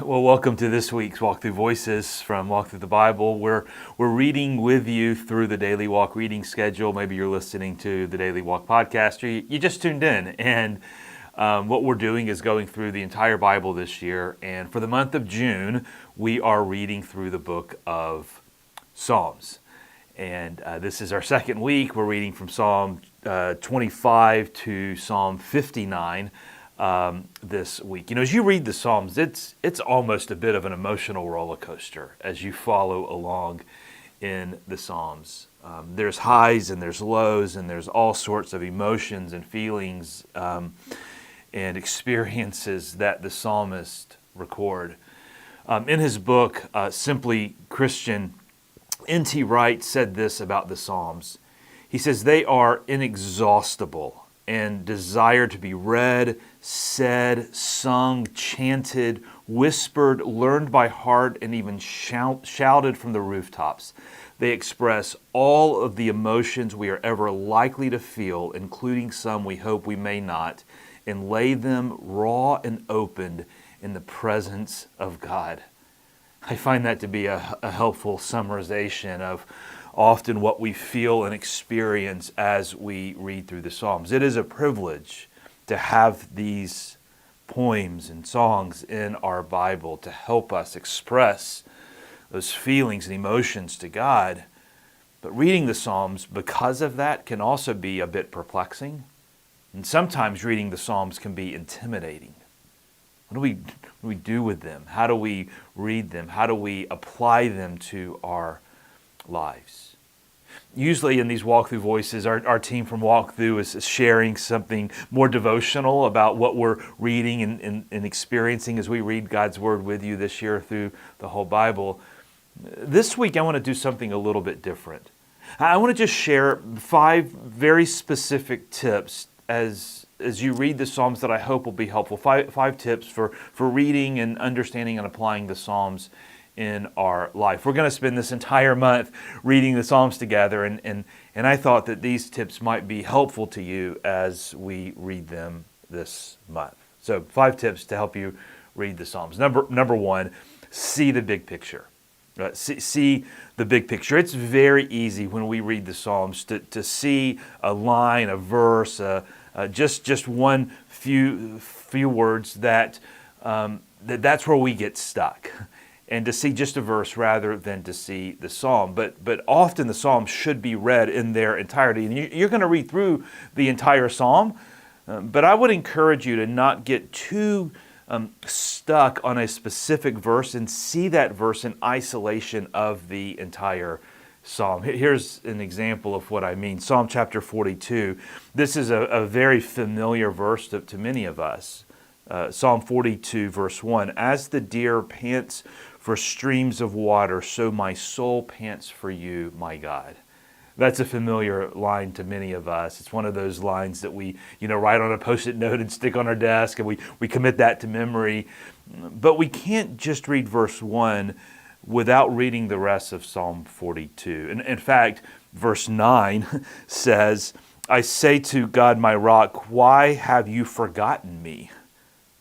Well, welcome to this week's Walk Through Voices from Walk Through the Bible. We're reading with you through the Daily Walk reading schedule. Maybe you're listening to the Daily Walk podcast, or you just tuned in. And what we're doing is going through the entire Bible this year. And for the month of June, we are reading through the book of Psalms. And this is our second week. We're reading from Psalm 25 to Psalm 59. This week. As you read the Psalms, it's almost a bit of an emotional roller coaster as you follow along in the Psalms. There's highs and there's lows and there's all sorts of emotions and feelings and experiences that the psalmist record. In his book, Simply Christian, N.T. Wright said this about the Psalms. He says, they are inexhaustible and desire to be read, said, sung, chanted, whispered, learned by heart, and even shouted from the rooftops. They express all of the emotions we are ever likely to feel, including some we hope we may not, and lay them raw and opened in the presence of God. I find that to be a helpful summarization of often what we feel and experience as we read through the Psalms. It is a privilege to have these poems and songs in our Bible to help us express those feelings and emotions to God. But reading the Psalms, because of that, can also be a bit perplexing. And sometimes reading the Psalms can be intimidating. What do we do with them? How do we read them? How do we apply them to our lives? Usually in these Walk Through Voices, our team from Walk Through is sharing something more devotional about what we're reading and experiencing as we read God's Word with you this year through the whole Bible. This week I want to do something a little bit different. I want to just share 5 very specific tips as you read the Psalms that I hope will be helpful. Five tips for reading and understanding and applying the Psalms in our life. We're going to spend this entire month reading the Psalms together, and I thought that these tips might be helpful to you as we read them this month. So 5 tips to help you read the Psalms. Number 1, see the big picture. See the big picture. It's very easy when we read the Psalms to see a line, a verse, just one few words that's where we get stuck. And to see just a verse rather than to see the psalm. But often the psalm should be read in their entirety. And you're going to read through the entire psalm, but I would encourage you to not get too stuck on a specific verse and see that verse in isolation of the entire psalm. Here's an example of what I mean. Psalm chapter 42. This is a very familiar verse to many of us. Psalm 42, verse 1. As the deer pants for streams of water, so my soul pants for you, my God. That's a familiar line to many of us. It's one of those lines that we, write on a Post-it note and stick on our desk, and we commit that to memory. But we can't just read verse 1 without reading the rest of Psalm 42. And in fact, verse 9 says, I say to God, my rock, why have you forgotten me?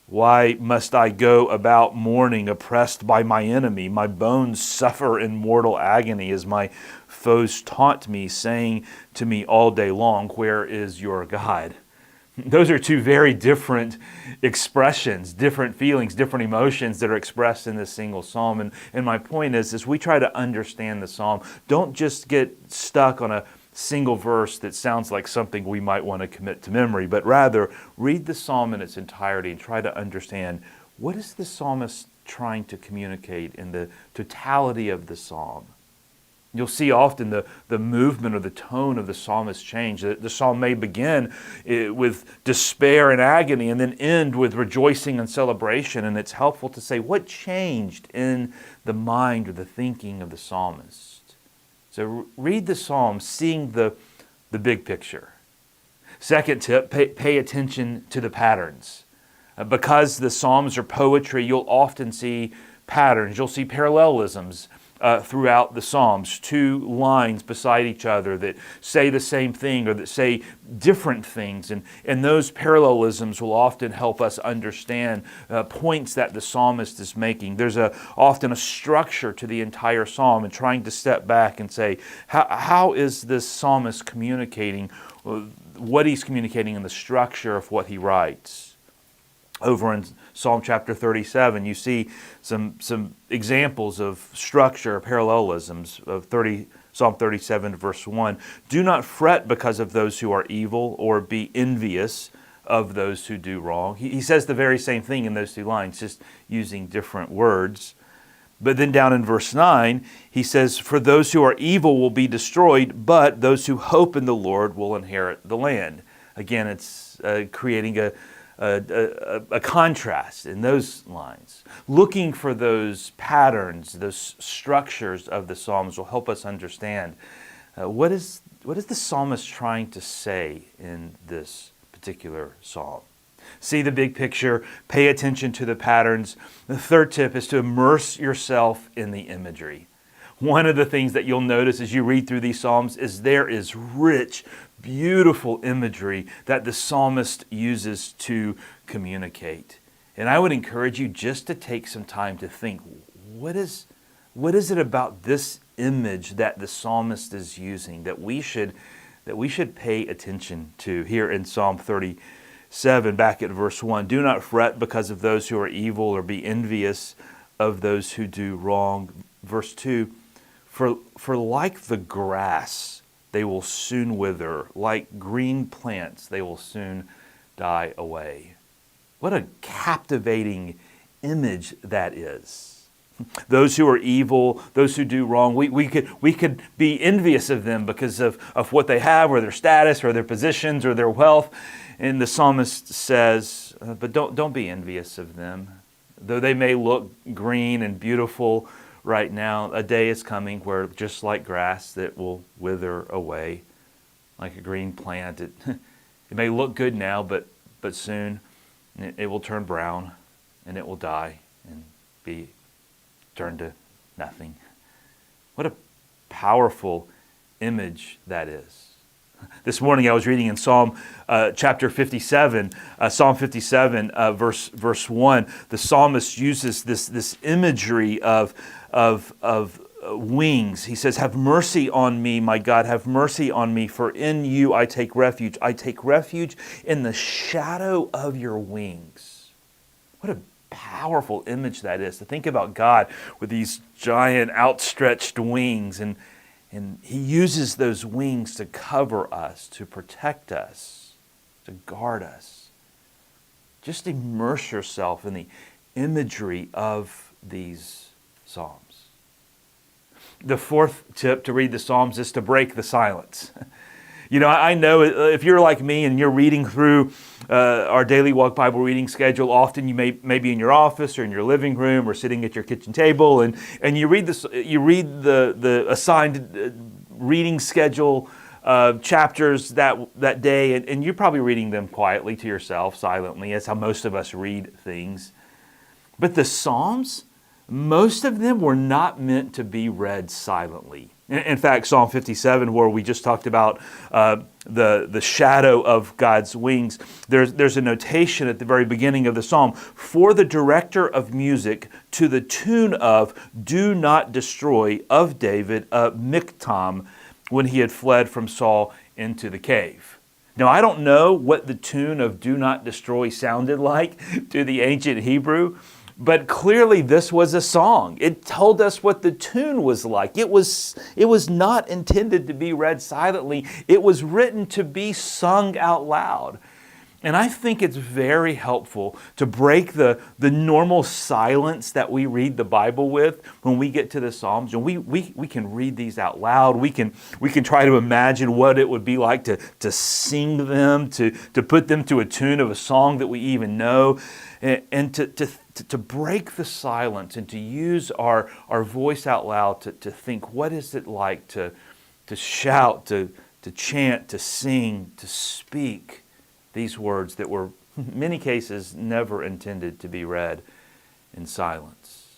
Why must I go about mourning, oppressed by my enemy? My bones suffer in mortal agony as my foes taunt me, saying to me all day long, where is your God? Those are 2 very different expressions, different feelings, different emotions that are expressed in this single psalm. And my point is, as we try to understand the psalm, don't just get stuck on a single verse that sounds like something we might want to commit to memory, but rather read the psalm in its entirety and try to understand, what is the psalmist trying to communicate in the totality of the psalm? You'll see often the movement or the tone of the psalmist change. The psalm may begin with despair and agony and then end with rejoicing and celebration. And it's helpful to say, what changed in the mind or the thinking of the psalmist? So read the psalm, seeing the big picture. Second tip, pay attention to the patterns. Because the psalms are poetry, you'll often see patterns. You'll see parallelisms throughout the Psalms, two lines beside each other that say the same thing or that say different things. And those parallelisms will often help us understand points that the psalmist is making. There's often a structure to the entire psalm, and trying to step back and say, how is this psalmist communicating what he's communicating in the structure of what he writes? Over in Psalm chapter 37, you see some examples of structure, parallelisms of Psalm 37, verse 1. Do not fret because of those who are evil, or be envious of those who do wrong. He says the very same thing in those two lines, just using different words. But then down in verse 9, he says, for those who are evil will be destroyed, but those who hope in the Lord will inherit the land. Again, it's creating a contrast in those lines. Looking for those patterns, those structures of the Psalms will help us understand what is the psalmist trying to say in this particular psalm. See the big picture, pay attention to the patterns. The third tip is to immerse yourself in the imagery. One of the things that you'll notice as you read through these Psalms is there is rich, beautiful imagery that the psalmist uses to communicate. And I would encourage you just to take some time to think, what is it about this image that the psalmist is using that we should pay attention to? Here in Psalm 37, back at verse 1, do not fret because of those who are evil, or be envious of those who do wrong. Verse 2, for like the grass, they will soon wither. Like green plants, they will soon die away. What a captivating image that is. Those who are evil, those who do wrong, we could be envious of them because of what they have, or their status, or their positions, or their wealth. And the psalmist says, but don't be envious of them. Though they may look green and beautiful right now, a day is coming where, just like grass, that will wither away, like a green plant. It may look good now, but soon it will turn brown, and it will die and be turned to nothing. What a powerful image that is. This morning I was reading in Psalm chapter 57, Psalm 57, verse 1. The psalmist uses this imagery of wings. He says, have mercy on me, my God, have mercy on me, for in you I take refuge. I take refuge in the shadow of your wings. What a powerful image that is, to think about God with these giant outstretched wings, and He uses those wings to cover us, to protect us, to guard us. Just immerse yourself in the imagery of these Psalms. The fourth tip to read the Psalms is to break the silence. You know, I know if you're like me and you're reading through our daily Walk Bible reading schedule, often you may be in your office or in your living room or sitting at your kitchen table, and you read the assigned reading schedule chapters that day, and you're probably reading them quietly to yourself, silently. That's how most of us read things. But the Psalms, most of them were not meant to be read silently. In fact, Psalm 57, where we just talked about the shadow of God's wings, there's a notation at the very beginning of the psalm, for the director of music, to the tune of Do Not Destroy of David, Miktam, when he had fled from Saul into the cave. Now, I don't know what the tune of Do Not Destroy sounded like to the ancient Hebrew, but clearly this was a song. It told us what the tune was like. It was not intended to be read silently. It was written to be sung out loud. And I think it's very helpful to break the normal silence that we read the Bible with when we get to the Psalms. And we can read these out loud. We can try to imagine what it would be like to sing them, to put them to a tune of a song that we even know, and to break the silence and to use our voice out loud to think, what is it like to shout, to chant, to sing, to speak these words that were, in many cases, never intended to be read in silence.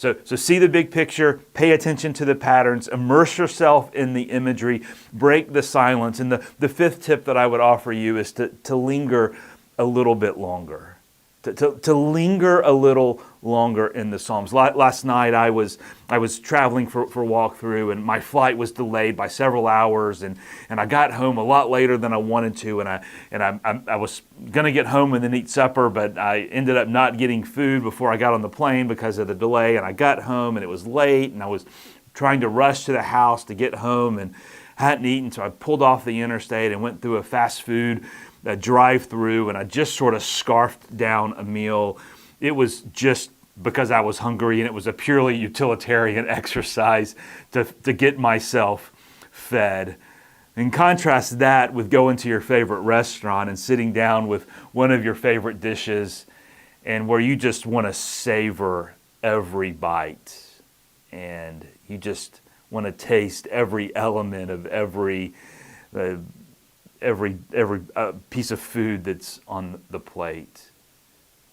So see the big picture, pay attention to the patterns, immerse yourself in the imagery, break the silence. And the fifth tip that I would offer you is to linger a little bit longer. To linger a little longer in the Psalms. Last night I was traveling for Walk Through, and my flight was delayed by several hours, and I got home a lot later than I wanted to, and I was going to get home and then eat supper, but I ended up not getting food before I got on the plane because of the delay, and I got home and it was late, and I was trying to rush to the house to get home and hadn't eaten, so I pulled off the interstate and went through a fast food drive-through, and I just sort of scarfed down a meal. It was just because I was hungry, and it was a purely utilitarian exercise to get myself fed. And contrast that with going to your favorite restaurant and sitting down with one of your favorite dishes, and where you just want to savor every bite, and you just want to taste every element of every piece of food that's on the plate.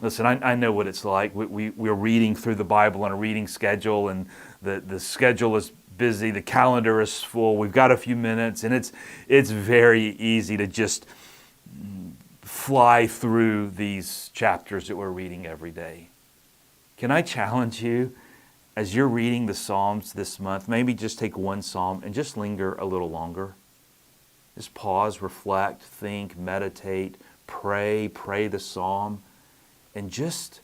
Listen, I know what it's like. We're reading through the Bible on a reading schedule, and the schedule is busy, the calendar is full, we've got a few minutes, and it's very easy to just fly through these chapters that we're reading every day. Can I challenge you, as you're reading the Psalms this month, maybe just take one psalm and just linger a little longer? Just pause, reflect, think, meditate, pray the psalm, and just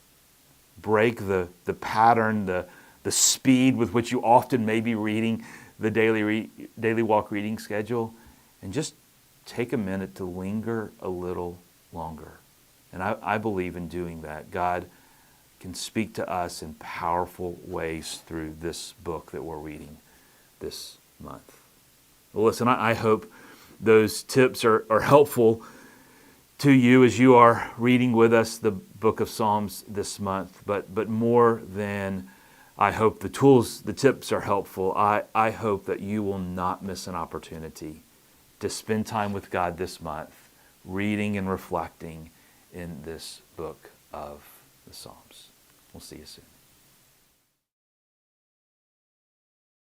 break the pattern, the speed with which you often may be reading the daily walk reading schedule, and just take a minute to linger a little longer. And I believe in doing that. God can speak to us in powerful ways through this book that we're reading this month. Well, listen, I hope those tips are helpful to you as you are reading with us the book of Psalms this month. But more than I hope the tips are helpful, I hope that you will not miss an opportunity to spend time with God this month, reading and reflecting in this book of the Psalms. We'll see you soon.